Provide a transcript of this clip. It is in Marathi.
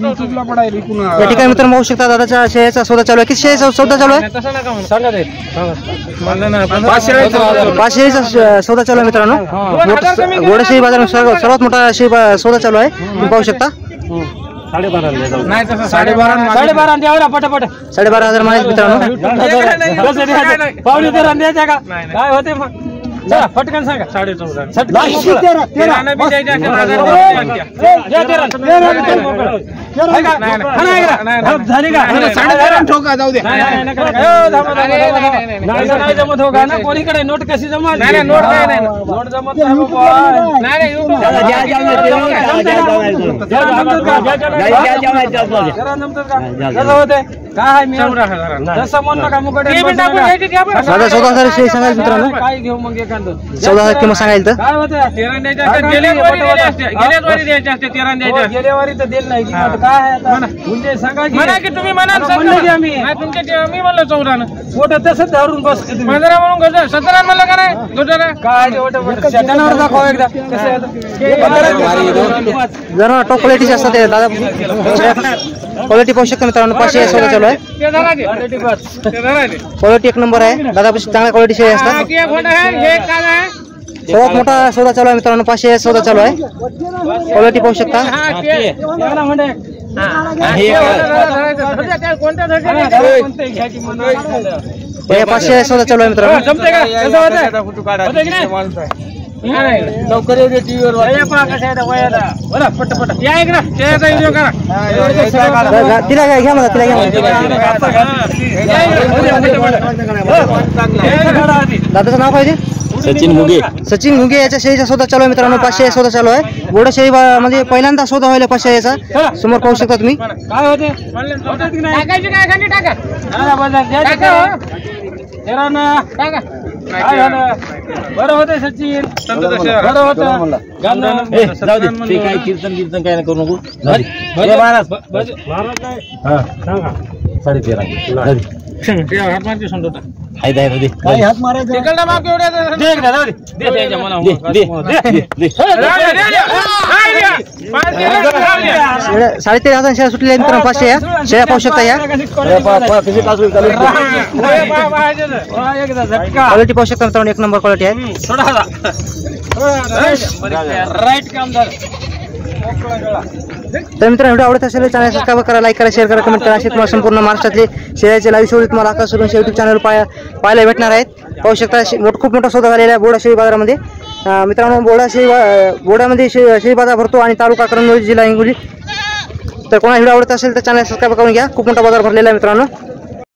या ठिकाणी मित्रांनो बघू शकता दादाच्या शेळ्याचा सौदा चालू आहे. किती शेळ्याचा सौदा चालू आहे? 5 शेळीचा सौदा चालू आहे मित्रांनो. घोडा शेळी बाजार सर्वात मोठा सौदा चालू आहे, तुम्ही पाहू शकता. 12,500 माहिती मित्रांनो. चला फटकन सांगा 14.5 ठोका जाऊ दे. नाही जमत हो का ना कोणीकडे नोट कशी जमत नोट जमत होते काय मी जसं म्हणू नका मुकडे 14,000 शेळी सांगायचं मित्रांनो. काय घेऊ मग 14,000 किंमत सांगायचं तर काय होतं 13 द्यायच्या गेल्यावारी तर दिल नाही काय म्हणजे सांगा की तुम्ही म्हणा आम्ही मी म्हणलो 14 मोठं तसंच धरून बस 15 म्हणून 17 म्हणलं का नाही काय जनावर दाखवा एकदा कसं जरा टॉप क्वालिटीचे असतात ते दादा. क्वालिटी पाहू शकता मित्रांनो. 500 सौदा चालू आहे. क्वालिटी एक नंबर आहे दादा. चांगल्या क्वालिटी शेळी असतात. सर्वात मोठा सौदा चालू आहे मित्रांनो. 500 सौदा चालू आहे. क्वालिटी पाहू शकता. 500 सौदा चालू आहे मित्रांनो. लवकर येऊ दे टीव्हीवर पटपट या एक ना व्हिडिओ करा. तिला घ्या मला तिला घ्या दादाचं नाव पाहिजे. सचिन मुगे याच्या शेळीचा सौदा चालू आहे मित्रांनो. 500 सौदा चालू आहे. घोडा शेळी मध्ये पहिल्यांदा सौदा व्हायला 500 याचा. समोर पाहू शकता तुम्ही. काय होते बरं होते सचिन बरं होतं. कीर्तन काय करू नको. 13,000 शेळ्या सुटल्या मित्रांनो. 500 या शेळ्या पाहू शकता. या क्वालिटी पाहू शकता मित्रांनो. एक नंबर क्वालिटी आहे. राईट काम झालं. तर मित्रांनो व्हिडिओ आवडत असेल चॅनल सबस्क्राईब करा, लाईक करा, शेअर करा, कमेंट करा. असे तुम्हाला संपूर्ण महाराष्ट्रातले शेळ्याचे लाईव्ह शो तुम्हाला आकाश सुरेश युट्यूब चॅनल पाहायला भेटणार आहेत. पाहू शकता खूप मोठा सौदा झालेला आहे बोडा शेळी बाजारामध्ये मित्रांनो. बोड्यामध्ये शेळी बाजार भरतो आणि तालुका कळमनुरी जिल्हा हिंगोली. तर कोणा व्हिडिओ आवडत असेल तर चॅनल सबस्क्राईब करून घ्या. खूप मोठा बाजार भरलेला आहे मित्रांनो.